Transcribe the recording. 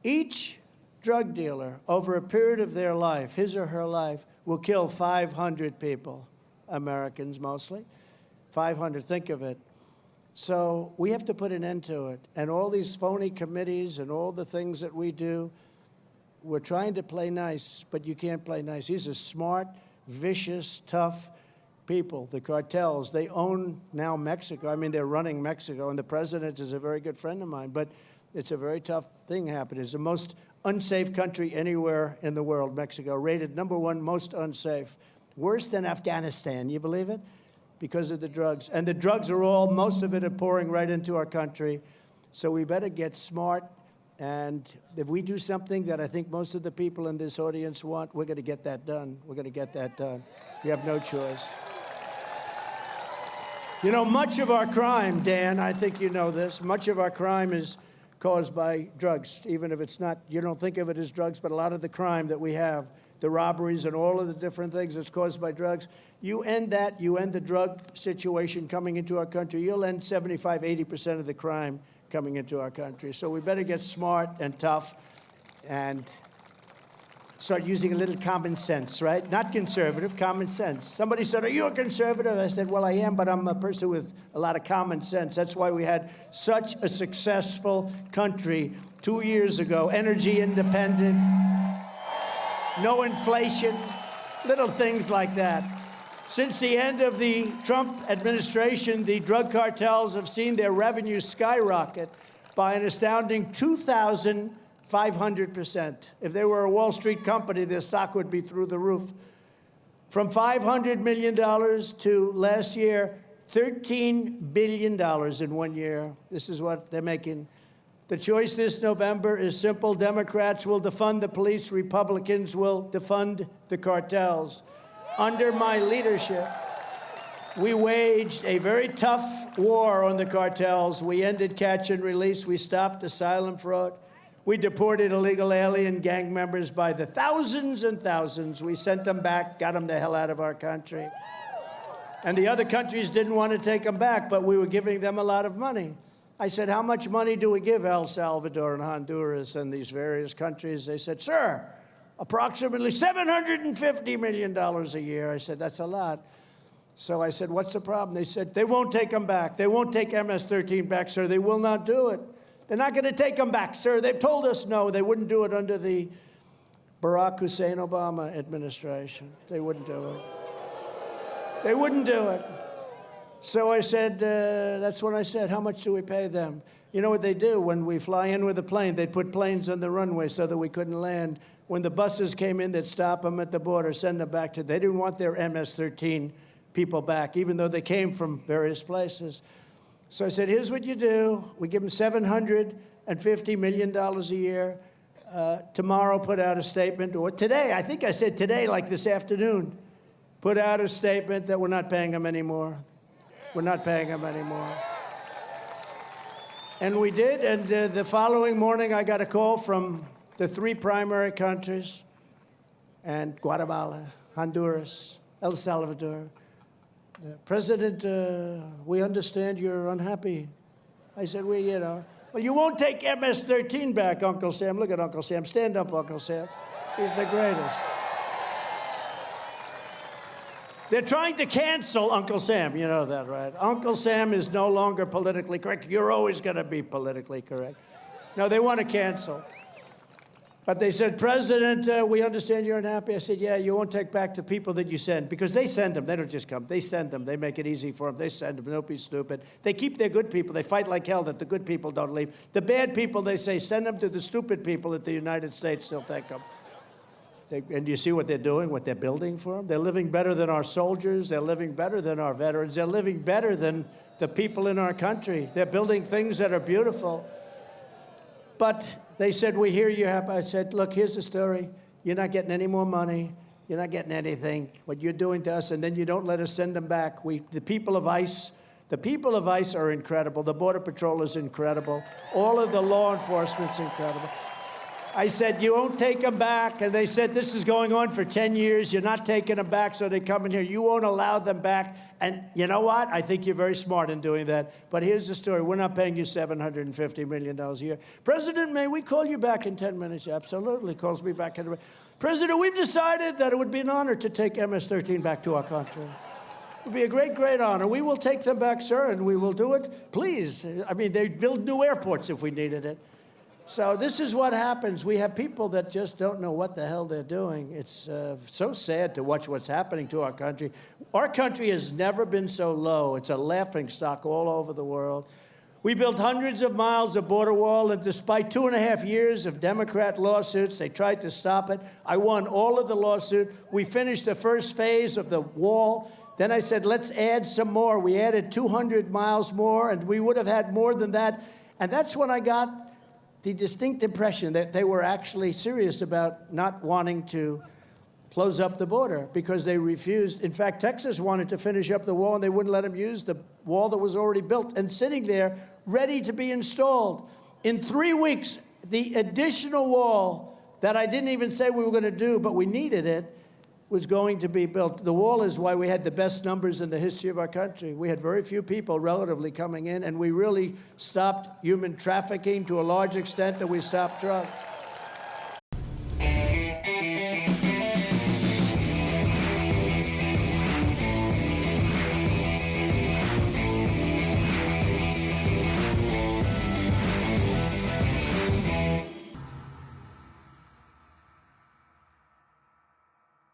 Each drug dealer, over a period of their life, his or her life, will kill 500 people, Americans mostly. 500, think of it. So we have to put an end to it. And all these phony committees and all the things that we do, we're trying to play nice, but you can't play nice. These are smart, vicious, tough people. The cartels, they own now Mexico. I mean, they're running Mexico, and the president is a very good friend of mine, but it's a very tough thing happening. It's the most unsafe country anywhere in the world, Mexico, rated #1 most unsafe. Worse than Afghanistan, you believe it? Because of the drugs. And the drugs are all, most of it are pouring right into our country. So we better get smart. And if we do something that I think most of the people in this audience want, we're going to get that done. We're going to get that done. We have no choice. You know, much of our crime, Dan, I think you know this, much of our crime is caused by drugs, even if it's not, you don't think of it as drugs, but a lot of the crime that we have, the robberies and all of the different things that's caused by drugs, you end that, you end the drug situation coming into our country, you'll end 75, 80% of the crime coming into our country. So we better get smart and tough and start using a little common sense, right? Not conservative, common sense. Somebody said, are you a conservative? I said, well, I am, but I'm a person with a lot of common sense. That's why we had such a successful country 2 years ago, energy independent, no inflation, little things like that. Since the end of the Trump administration, the drug cartels have seen their revenue skyrocket by an astounding 2,500%. If they were a Wall Street company, their stock would be through the roof. From $500 million to last year, $13 billion in 1 year. This is what they're making. The choice this November is simple. Democrats will defund the police. Republicans will defund the cartels. Under my leadership, we waged a very tough war on the cartels. We ended catch and release. We stopped asylum fraud. We deported illegal alien gang members by the thousands and thousands. We sent them back, got them the hell out of our country. And the other countries didn't want to take them back, but we were giving them a lot of money. I said, how much money do we give El Salvador and Honduras and these various countries? They said, sir, approximately $750 million a year. I said, that's a lot. So I said, what's the problem? They said, they won't take them back. They won't take MS-13 back, sir. They will not do it. They're not going to take them back, sir. They've told us no. They wouldn't do it under the Barack Hussein Obama administration. They wouldn't do it. They wouldn't do it. So I said, that's when I said, how much do we pay them? You know what they do? When we fly in with a plane, they'd put planes on the runway so that we couldn't land. When the buses came in, they'd stop them at the border, send them back to, they didn't want their MS-13 people back, even though they came from various places. So I said, here's what you do. We give them $750 million a year. Tomorrow, put out a statement, or today, I think I said today, like this afternoon, put out a statement that we're not paying them anymore. We're not paying them anymore. And we did, and the following morning, I got a call from the 3 primary countries, and Guatemala, Honduras, El Salvador. President, we understand you're unhappy. I said, well, you know, well, you won't take MS-13 back, Uncle Sam. Look at Uncle Sam. Stand up, Uncle Sam. He's the greatest. They're trying to cancel Uncle Sam. You know that, right? Uncle Sam is no longer politically correct. You're always going to be politically correct. No, they want to cancel. But they said, President, we understand you're unhappy. I said, yeah, you won't take back the people that you send. Because they send them. They don't just come. They send them. They make it easy for them. They send them. Don't be stupid. They keep their good people. They fight like hell that the good people don't leave. The bad people, they say, send them to the stupid people at the United States. They'll take them. And you see what they're doing, what they're building for them? They're living better than our soldiers. They're living better than our veterans. They're living better than the people in our country. They're building things that are beautiful. But they said, we hear you have. I said, look, here's the story. You're not getting any more money. You're not getting anything. What you're doing to us, and then you don't let us send them back. The people of ICE are incredible. The Border Patrol is incredible. All of the law enforcement's incredible. I said, you won't take them back. And they said, this is going on for 10 years. You're not taking them back, so they come in here. You won't allow them back. And you know what? I think you're very smart in doing that. But here's the story. We're not paying you $750 million a year. President, may we call you back in 10 minutes? Absolutely. Calls me back in a minute. President, we've decided that it would be an honor to take MS-13 back to our country. It would be a great, great honor. We will take them back, sir, and we will do it. Please. I mean, they'd build new airports if we needed it. So this is what happens. We have people that just don't know what the hell they're doing. It's so sad to watch what's happening to our country. Our country has never been so low. It's a laughingstock all over the world. We built hundreds of miles of border wall, and despite 2.5 years of Democrat lawsuits, they tried to stop it. I won all of the lawsuit. We finished the first phase of the wall. Then I said, let's add some more. We added 200 miles more, and we would have had more than that. And that's when I got the distinct impression that they were actually serious about not wanting to close up the border because they refused. In fact, Texas wanted to finish up the wall, and they wouldn't let them use the wall that was already built and sitting there ready to be installed. In 3 weeks, the additional wall that I didn't even say we were going to do, but we needed it, was going to be built. The wall is why we had the best numbers in the history of our country. We had very few people relatively coming in, and we really stopped human trafficking to a large extent, and we stopped drugs.